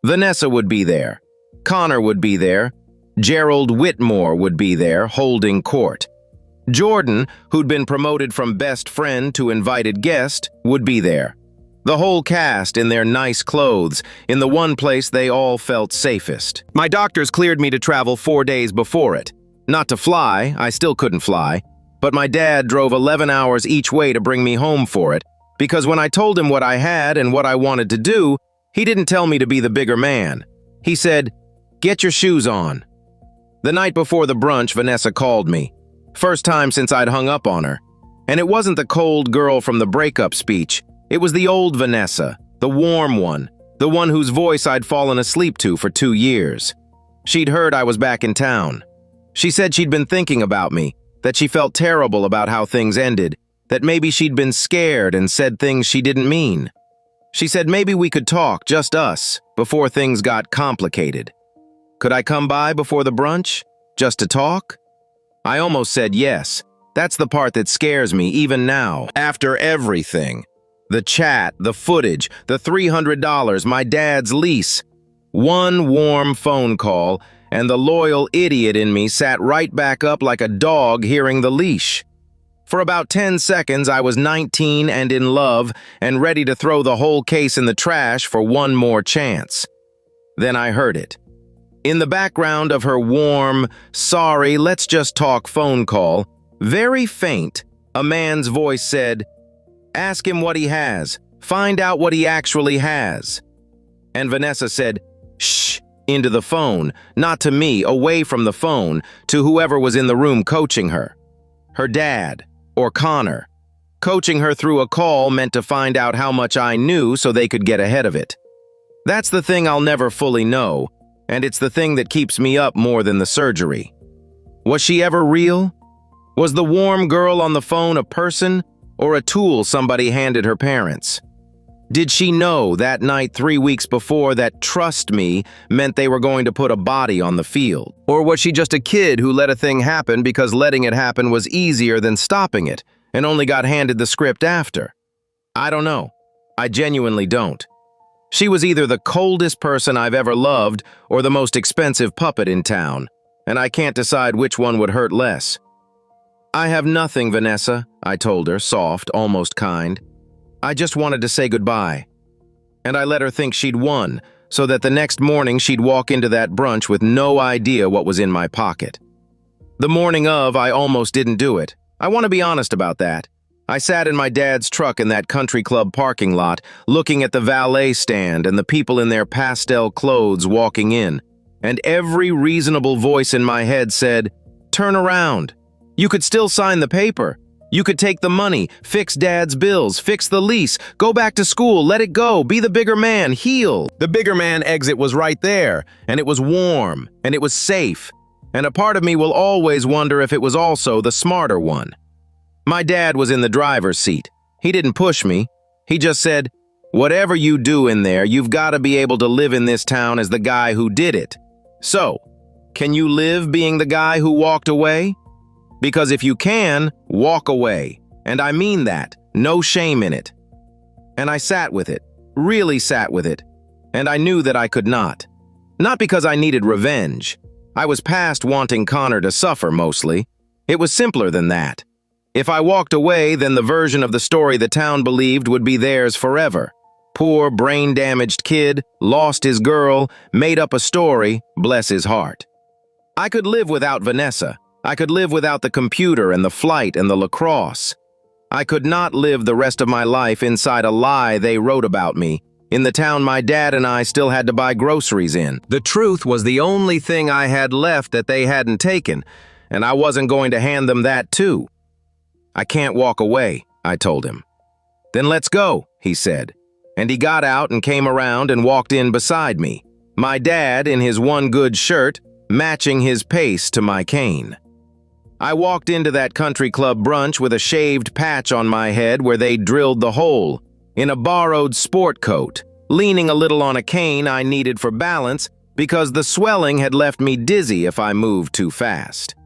Vanessa would be there, Connor would be there, Gerald Whitmore would be there, holding court. Jordan, who'd been promoted from best friend to invited guest, would be there. The whole cast in their nice clothes, in the one place they all felt safest. My doctors cleared me to travel 4 days before it. Not to fly, I still couldn't fly, but my dad drove 11 hours each way to bring me home for it, Because when I told him what I had and what I wanted to do, he didn't tell me to be the bigger man. He said, "Get your shoes on." The night before the brunch, Vanessa called me. First time since I'd hung up on her. And it wasn't the cold girl from the breakup speech. It was the old Vanessa, the warm one, the one whose voice I'd fallen asleep to for 2 years. She'd heard I was back in town. She said she'd been thinking about me, that she felt terrible about how things ended, that maybe she'd been scared and said things she didn't mean. She said maybe we could talk, just us, before things got complicated. Could I come by before the brunch, just to talk? I almost said yes. That's the part that scares me even now, after everything. The chat, the footage, the $300, my dad's lease. One warm phone call, and the loyal idiot in me sat right back up like a dog hearing the leash. For about 10 seconds, I was 19 and in love and ready to throw the whole case in the trash for one more chance. Then I heard it. In the background of her warm, "Sorry, let's just talk" phone call, very faint, a man's voice said, "Ask him what he has. Find out what he actually has." And Vanessa said, "Shh," into the phone, not to me, away from the phone, to whoever was in the room coaching her. Her dad, or Connor. Coaching her through a call meant to find out how much I knew so they could get ahead of it. That's the thing I'll never fully know, and it's the thing that keeps me up more than the surgery. Was she ever real? Was the warm girl on the phone a person or a tool somebody handed her parents? Did she know that night 3 weeks before that "trust me" meant they were going to put a body on the field? Or was she just a kid who let a thing happen because letting it happen was easier than stopping it and only got handed the script after? I don't know. I genuinely don't. She was either the coldest person I've ever loved or the most expensive puppet in town, and I can't decide which one would hurt less. "I have nothing, Vanessa," I told her, soft, almost kind. "I just wanted to say goodbye." And I let her think she'd won, so that the next morning she'd walk into that brunch with no idea what was in my pocket. The morning of, I almost didn't do it. I want to be honest about that. I sat in my dad's truck in that country club parking lot, looking at the valet stand and the people in their pastel clothes walking in, and every reasonable voice in my head said, "Turn around. You could still sign the paper. You could take the money, fix Dad's bills, fix the lease, go back to school, let it go, be the bigger man, heal." The bigger man exit was right there, and it was warm, and it was safe, and a part of me will always wonder if it was also the smarter one. My dad was in the driver's seat. He didn't push me. He just said, "Whatever you do in there, you've got to be able to live in this town as the guy who did it. So, can you live being the guy who walked away? Because if you can, walk away. And I mean that. No shame in it." And I sat with it, really sat with it. And I knew that I could not. Not because I needed revenge. I was past wanting Connor to suffer, mostly. It was simpler than that. If I walked away, then the version of the story the town believed would be theirs forever. Poor, brain-damaged kid, lost his girl, made up a story, bless his heart. I could live without Vanessa. I could live without the computer and the flight and the lacrosse. I could not live the rest of my life inside a lie they wrote about me, in the town my dad and I still had to buy groceries in. The truth was the only thing I had left that they hadn't taken, and I wasn't going to hand them that too. "I can't walk away," I told him. "Then let's go," he said. And he got out and came around and walked in beside me, my dad in his one good shirt, matching his pace to my cane. I walked into that country club brunch with a shaved patch on my head where they drilled the hole, in a borrowed sport coat, leaning a little on a cane I needed for balance because the swelling had left me dizzy if I moved too fast.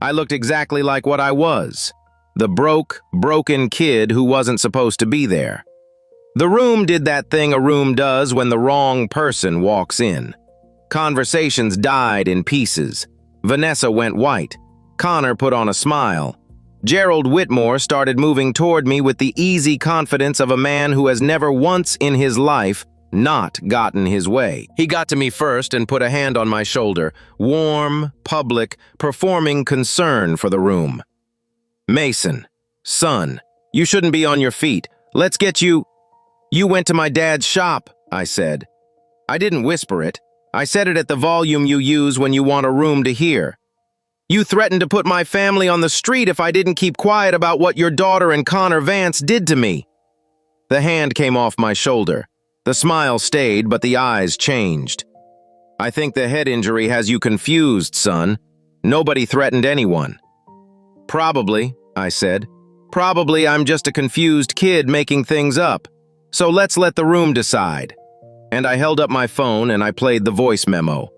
I looked exactly like what I was, the broken kid who wasn't supposed to be there. The room did that thing a room does when the wrong person walks in. Conversations died in pieces. Vanessa went white. Connor put on a smile. Gerald Whitmore started moving toward me with the easy confidence of a man who has never once in his life not gotten his way. He got to me first and put a hand on my shoulder, warm, public, performing concern for the room. "Mason, son, you shouldn't be on your feet. Let's get you. You went to my dad's shop, I said. I didn't whisper it. I said it at the volume you use when you want a room to hear. You threatened to put my family on the street if I didn't keep quiet about what your daughter and Connor Vance did to me. The hand came off my shoulder. The smile stayed, but the eyes changed. I think the head injury has you confused, son. Nobody threatened anyone. Probably, I said. Probably I'm just a confused kid making things up. So let's let the room decide. And I held up my phone and I played the voice memo.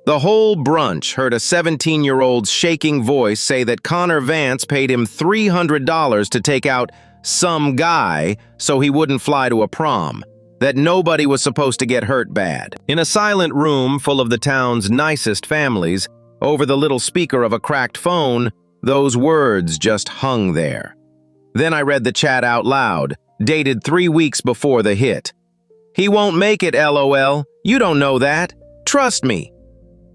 The whole brunch heard a 17-year-old's shaking voice say that Connor Vance paid him $300 to take out some guy so he wouldn't fly to a prom, that nobody was supposed to get hurt bad. In a silent room full of the town's nicest families, over the little speaker of a cracked phone, those words just hung there. Then I read the chat out loud, dated 3 weeks before the hit. He won't make it, LOL. You don't know that. Trust me.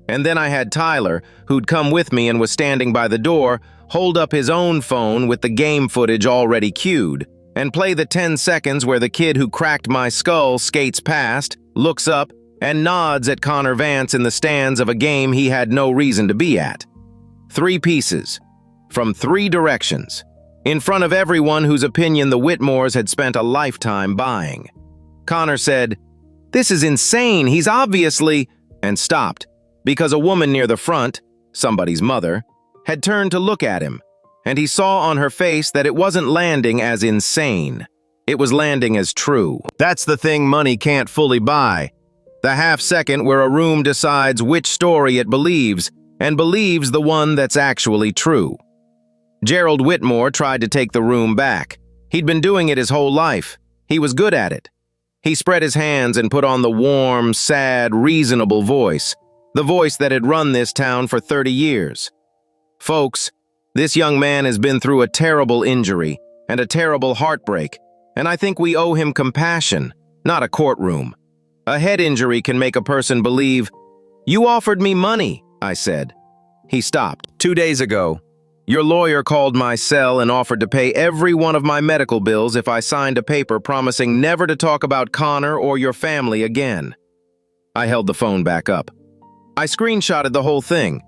And then I had Tyler, who'd come with me and was standing by the door, hold up his own phone with the game footage already queued, and play the 10 seconds where the kid who cracked my skull skates past, looks up, and nods at Connor Vance in the stands of a game he had no reason to be at. 3 pieces, from 3 directions, in front of everyone whose opinion the Whitmores had spent a lifetime buying. Connor said, "This is insane, he's obviously," and stopped, because a woman near the front, somebody's mother, had turned to look at him, and he saw on her face that it wasn't landing as insane. It was landing as true. That's the thing money can't fully buy. The half-second where a room decides which story it believes, and believes the one that's actually true. Gerald Whitmore tried to take the room back. He'd been doing it his whole life. He was good at it. He spread his hands and put on the warm, sad, reasonable voice, the voice that had run this town for 30 years. Folks, this young man has been through a terrible injury and a terrible heartbreak, and I think we owe him compassion, not a courtroom. A head injury can make a person believe, "You offered me money," I said. He stopped. 2 days ago, your lawyer called my cell and offered to pay every one of my medical bills if I signed a paper promising never to talk about Connor or your family again. I held the phone back up. I screenshotted the whole thing.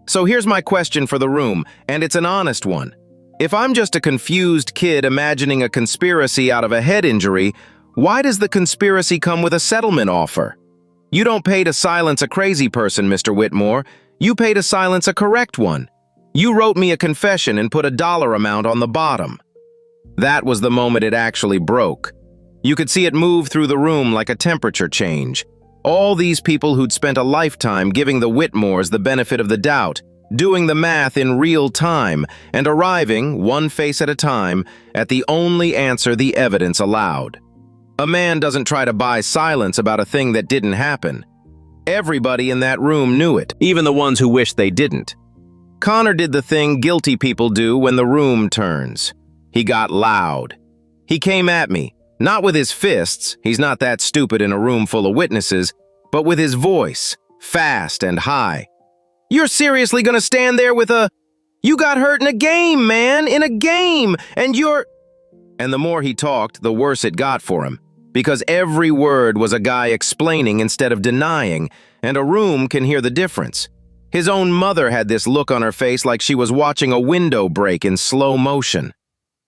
So here's my question for the room, and it's an honest one. If I'm just a confused kid imagining a conspiracy out of a head injury, why does the conspiracy come with a settlement offer? You don't pay to silence a crazy person, Mr. Whitmore. You pay to silence a correct one. You wrote me a confession and put a dollar amount on the bottom. That was the moment it actually broke. You could see it move through the room like a temperature change. All these people who'd spent a lifetime giving the Whitmores the benefit of the doubt, doing the math in real time, and arriving, one face at a time, at the only answer the evidence allowed. A man doesn't try to buy silence about a thing that didn't happen. Everybody in that room knew it, even the ones who wished they didn't. Connor did the thing guilty people do when the room turns. He got loud. He came at me. Not with his fists, he's not that stupid in a room full of witnesses, but with his voice, fast and high. "You're seriously gonna stand there with a, 'You got hurt in a game, man, in a game, and you're—'" And the more he talked, the worse it got for him, because every word was a guy explaining instead of denying, and a room can hear the difference. His own mother had this look on her face like she was watching a window break in slow motion.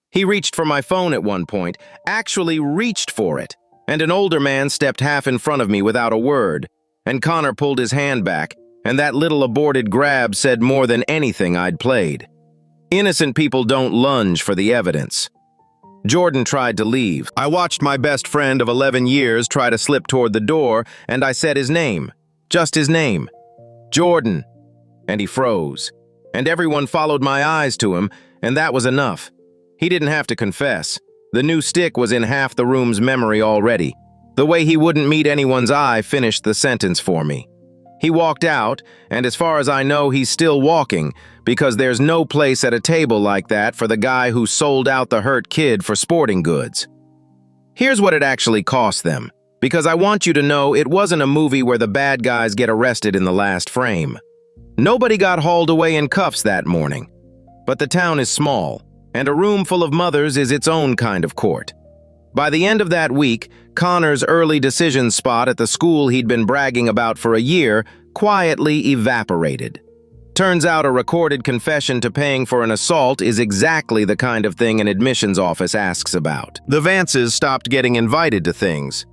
He reached for my phone at one point, actually reached for it, and an older man stepped half in front of me without a word, and Connor pulled his hand back, and that little aborted grab said more than anything I'd played. Innocent people don't lunge for the evidence. Jordan tried to leave. I watched my best friend of 11 years try to slip toward the door, and I said his name, just his name, Jordan, and he froze. And everyone followed my eyes to him, and that was enough. He didn't have to confess. The new stick was in half the room's memory already. The way he wouldn't meet anyone's eye finished the sentence for me. He walked out, and as far as I know, he's still walking, because there's no place at a table like that for the guy who sold out the hurt kid for sporting goods. Here's what it actually cost them, because I want you to know it wasn't a movie where the bad guys get arrested in the last frame. Nobody got hauled away in cuffs that morning. But the town is small, and a room full of mothers is its own kind of court. By the end of that week, Connor's early decision spot at the school he'd been bragging about for a year quietly evaporated. Turns out a recorded confession to paying for an assault is exactly the kind of thing an admissions office asks about. The Vances stopped getting invited to things.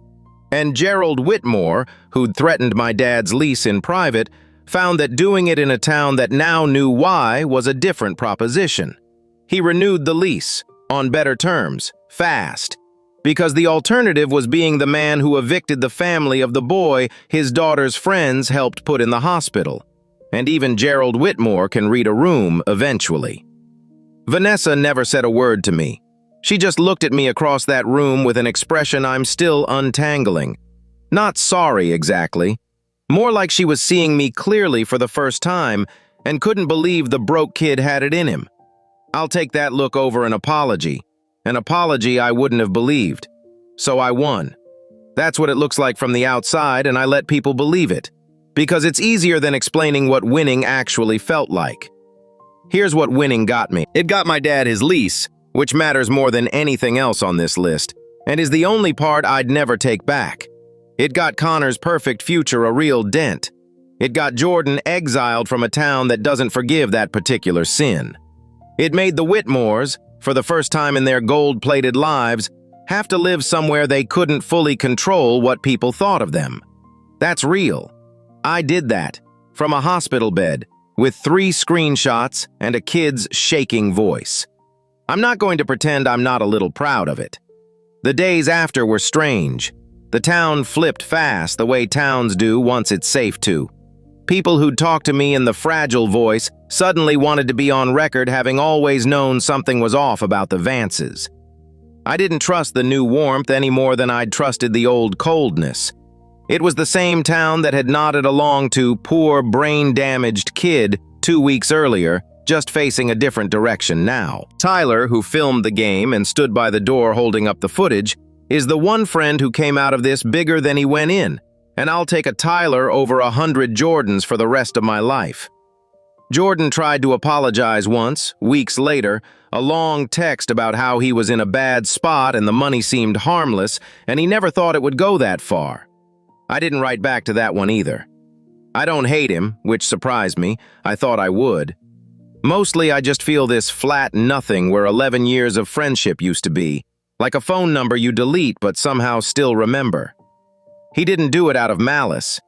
And Gerald Whitmore, who'd threatened my dad's lease in private, found that doing it in a town that now knew why was a different proposition. He renewed the lease, on better terms, fast, because the alternative was being the man who evicted the family of the boy his daughter's friends helped put in the hospital. And even Gerald Whitmore can read a room eventually. Vanessa never said a word to me. She just looked at me across that room with an expression I'm still untangling. Not sorry exactly. More like she was seeing me clearly for the first time and couldn't believe the broke kid had it in him. I'll take that look over an apology I wouldn't have believed. So I won. That's what it looks like from the outside, and I let people believe it. Because it's easier than explaining what winning actually felt like. Here's what winning got me. It got my dad his lease, which matters more than anything else on this list, and is the only part I'd never take back. It got Connor's perfect future a real dent. It got Jordan exiled from a town that doesn't forgive that particular sin. It made the Whitmores, for the first time in their gold-plated lives, have to live somewhere they couldn't fully control what people thought of them. That's real. I did that, from a hospital bed, with 3 screenshots and a kid's shaking voice. I'm not going to pretend I'm not a little proud of it. The days after were strange. The town flipped fast the way towns do once it's safe to. People who'd talked to me in the fragile voice suddenly wanted to be on record having always known something was off about the Vances. I didn't trust the new warmth any more than I'd trusted the old coldness. It was the same town that had nodded along to poor, brain-damaged kid 2 weeks earlier, just facing a different direction now. Tyler, who filmed the game and stood by the door holding up the footage, is the one friend who came out of this bigger than he went in, and I'll take a Tyler over 100 Jordans for the rest of my life. Jordan tried to apologize once, weeks later, a long text about how he was in a bad spot and the money seemed harmless, and he never thought it would go that far. I didn't write back to that one either. I don't hate him, which surprised me. I thought I would. Mostly I just feel this flat nothing where 11 years of friendship used to be, like a phone number you delete but somehow still remember. He didn't do it out of malice.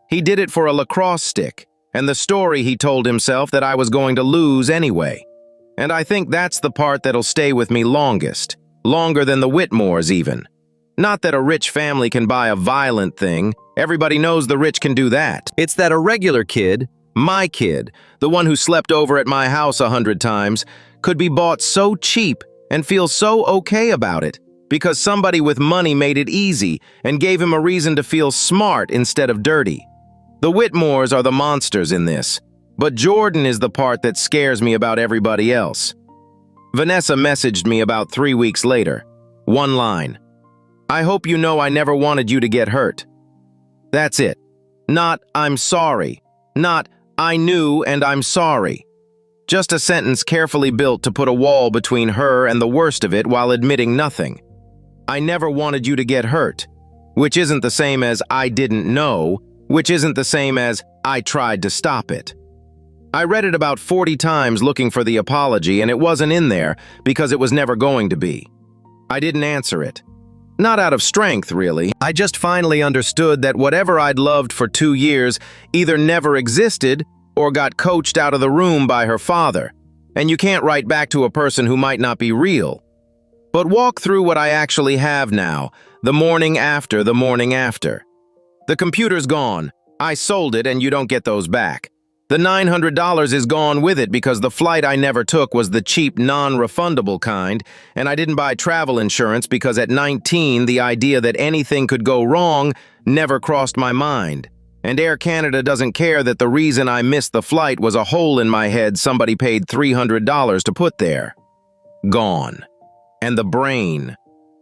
He did it for a lacrosse stick, and the story he told himself that I was going to lose anyway. And I think that's the part that'll stay with me longest, longer than the Whitmores even. Not that a rich family can buy a violent thing. Everybody knows the rich can do that. It's that a regular kid, my kid, the one who slept over at my house 100 times, could be bought so cheap and feel so okay about it because somebody with money made it easy and gave him a reason to feel smart instead of dirty. The Whitmores are the monsters in this, but Jordan is the part that scares me about everybody else. Vanessa messaged me about 3 weeks later. One line. I hope you know I never wanted you to get hurt. That's it. Not, I'm sorry. Not, I knew and I'm sorry. Just a sentence carefully built to put a wall between her and the worst of it while admitting nothing. I never wanted you to get hurt, which isn't the same as I didn't know, which isn't the same as I tried to stop it. I read it about 40 times looking for the apology, and it wasn't in there because it was never going to be. I didn't answer it. Not out of strength, really. I just finally understood that whatever I'd loved for 2 years either never existed or got coached out of the room by her father. And you can't write back to a person who might not be real. But walk through what I actually have now, the morning after the morning after. The computer's gone. I sold it and you don't get those back. The $900 is gone with it because the flight I never took was the cheap, non-refundable kind, and I didn't buy travel insurance because at 19, the idea that anything could go wrong never crossed my mind. And Air Canada doesn't care that the reason I missed the flight was a hole in my head somebody paid $300 to put there. Gone. And the brain.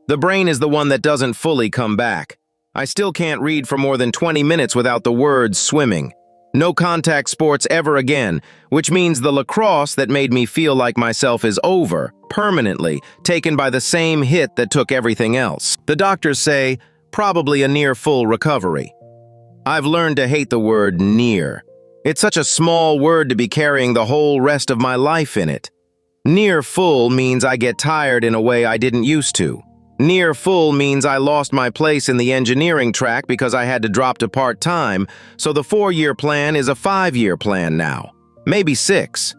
The brain is the one that doesn't fully come back. I still can't read for more than 20 minutes without the words swimming. No contact sports ever again, which means the lacrosse that made me feel like myself is over, permanently, taken by the same hit that took everything else. The doctors say, probably a near full recovery. I've learned to hate the word near. It's such a small word to be carrying the whole rest of my life in it. Near full means I get tired in a way I didn't used to. Near full means I lost my place in the engineering track because I had to drop to part-time, so the 4-year plan is a 5-year plan now. Maybe 6.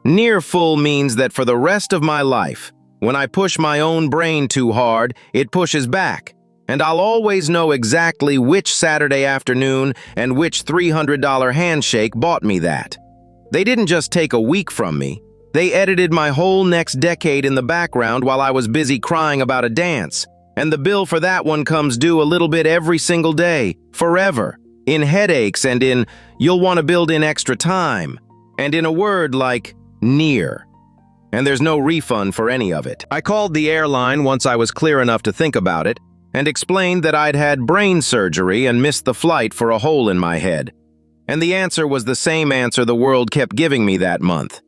Near full means that for the rest of my life, when I push my own brain too hard, it pushes back. And I'll always know exactly which Saturday afternoon and which $300 handshake bought me that. They didn't just take a week from me. They edited my whole next decade in the background while I was busy crying about a dance. And the bill for that one comes due a little bit every single day, forever. In headaches and in, you'll want to build in extra time. And in a word like, near. And there's no refund for any of it. I called the airline once I was clear enough to think about it, and explained that I'd had brain surgery and missed the flight for a hole in my head. And the answer was the same answer the world kept giving me that month.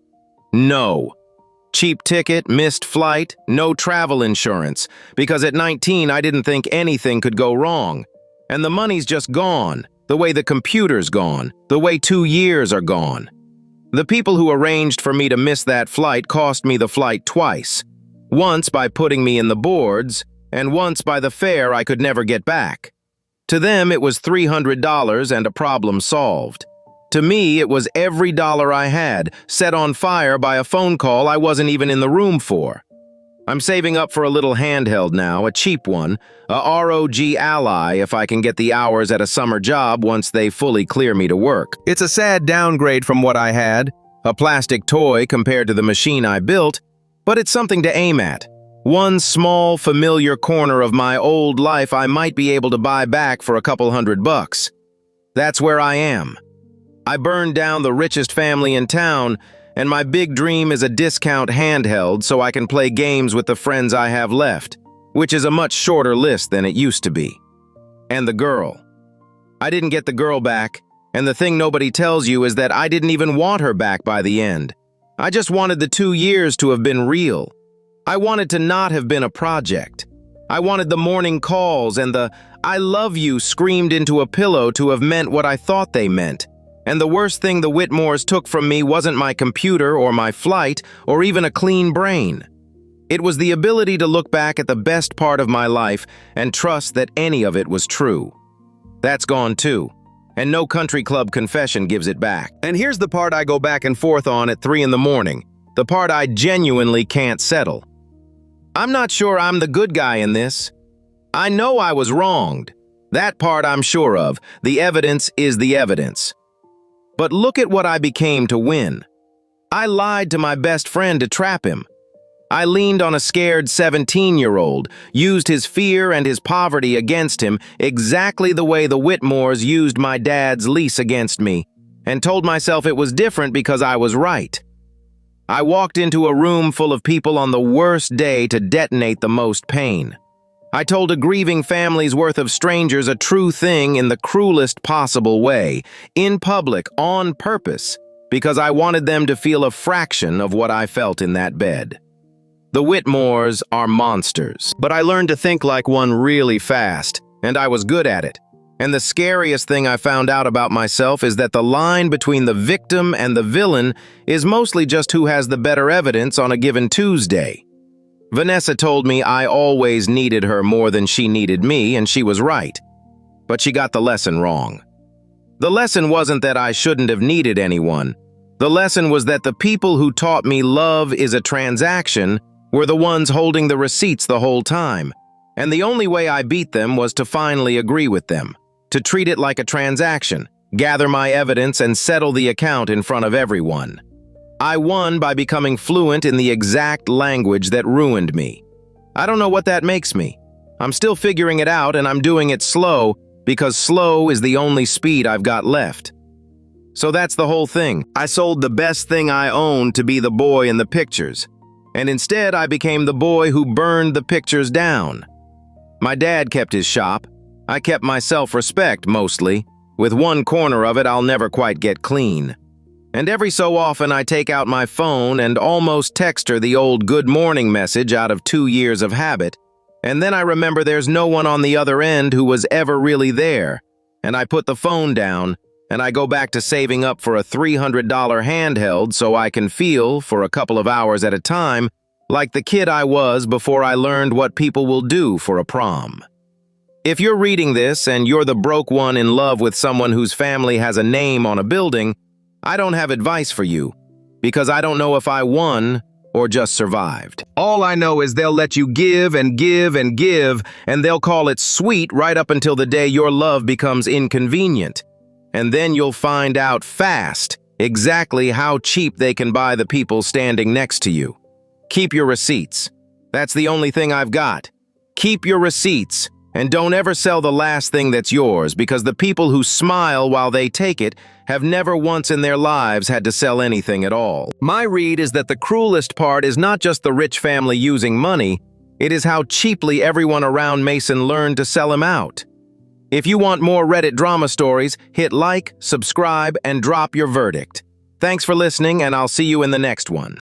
No. Cheap ticket, missed flight, no travel insurance, because at 19 I didn't think anything could go wrong. And the money's just gone, the way the computer's gone, the way 2 years are gone. The people who arranged for me to miss that flight cost me the flight twice. Once by putting me in the boards, and once by the fare I could never get back. To them it was $300 and a problem solved. To me, it was every dollar I had, set on fire by a phone call I wasn't even in the room for. I'm saving up for a little handheld now, a cheap one, a ROG Ally if I can get the hours at a summer job once they fully clear me to work. It's a sad downgrade from what I had, a plastic toy compared to the machine I built, but it's something to aim at. One small, familiar corner of my old life I might be able to buy back for a couple $100. That's where I am. I burned down the richest family in town, and my big dream is a discount handheld so I can play games with the friends I have left, which is a much shorter list than it used to be. And the girl. I didn't get the girl back, and the thing nobody tells you is that I didn't even want her back by the end. I just wanted the 2 years to have been real. I wanted to not have been a project. I wanted the morning calls and the "I love you" screamed into a pillow to have meant what I thought they meant. And the worst thing the Whitmores took from me wasn't my computer or my flight or even a clean brain. It was the ability to look back at the best part of my life and trust that any of it was true. That's gone too, and no country club confession gives it back. And here's the part I go back and forth on at 3 in the morning, the part I genuinely can't settle. I'm not sure I'm the good guy in this. I know I was wronged. That part I'm sure of. The evidence is the evidence. But look at what I became to win. I lied to my best friend to trap him. I leaned on a scared 17-year-old, used his fear and his poverty against him exactly the way the Whitmores used my dad's lease against me, and told myself it was different because I was right. I walked into a room full of people on the worst day to detonate the most pain. I told a grieving family's worth of strangers a true thing in the cruelest possible way, in public, on purpose, because I wanted them to feel a fraction of what I felt in that bed. The Whitmores are monsters, but I learned to think like one really fast, and I was good at it. And the scariest thing I found out about myself is that the line between the victim and the villain is mostly just who has the better evidence on a given Tuesday. Vanessa told me I always needed her more than she needed me, and she was right. But she got the lesson wrong. The lesson wasn't that I shouldn't have needed anyone. The lesson was that the people who taught me love is a transaction were the ones holding the receipts the whole time. And the only way I beat them was to finally agree with them, to treat it like a transaction, gather my evidence, and settle the account in front of everyone. I won by becoming fluent in the exact language that ruined me. I don't know what that makes me. I'm still figuring it out, and I'm doing it slow because slow is the only speed I've got left. So that's the whole thing. I sold the best thing I owned to be the boy in the pictures, and instead I became the boy who burned the pictures down. My dad kept his shop. I kept my self-respect, mostly. With one corner of it, I'll never quite get clean. And every so often, I take out my phone and almost text her the old good morning message out of 2 years of habit. And then I remember there's no one on the other end who was ever really there. And I put the phone down, and I go back to saving up for a $300 handheld so I can feel, for a couple of hours at a time, like the kid I was before I learned what people will do for a prom. If you're reading this and you're the broke one in love with someone whose family has a name on a building, I don't have advice for you, because I don't know if I won or just survived. All I know is they'll let you give and give and give, and they'll call it sweet right up until the day your love becomes inconvenient. And then you'll find out fast exactly how cheap they can buy the people standing next to you. Keep your receipts. That's the only thing I've got. Keep your receipts, and don't ever sell the last thing that's yours, because the people who smile while they take it have never once in their lives had to sell anything at all. My read is that the cruelest part is not just the rich family using money, it is how cheaply everyone around Mason learned to sell him out. If you want more Reddit drama stories, hit like, subscribe, and drop your verdict. Thanks for listening, and I'll see you in the next one.